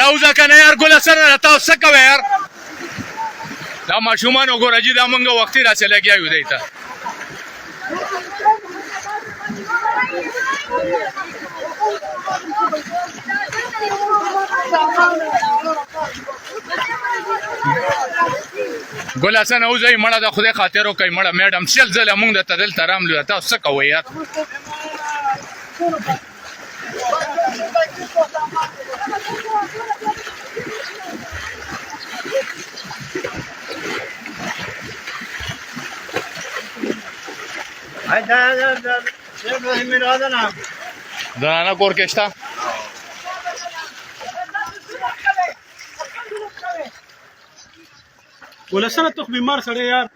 راوځه کنه یار ګل حسن تاسو څه کوئ یار دا ماشومان وګوره چې دا مونږ وختي راسه لګیا یو دی ته ګل حسن اوځئ مړه د خدای خاطر وکئ مړه میډم شل ځله مونږ درته دلته راملو تاسو څه کوئ یار زنانه کور کې شته ولسنه تو بیمار سړی یار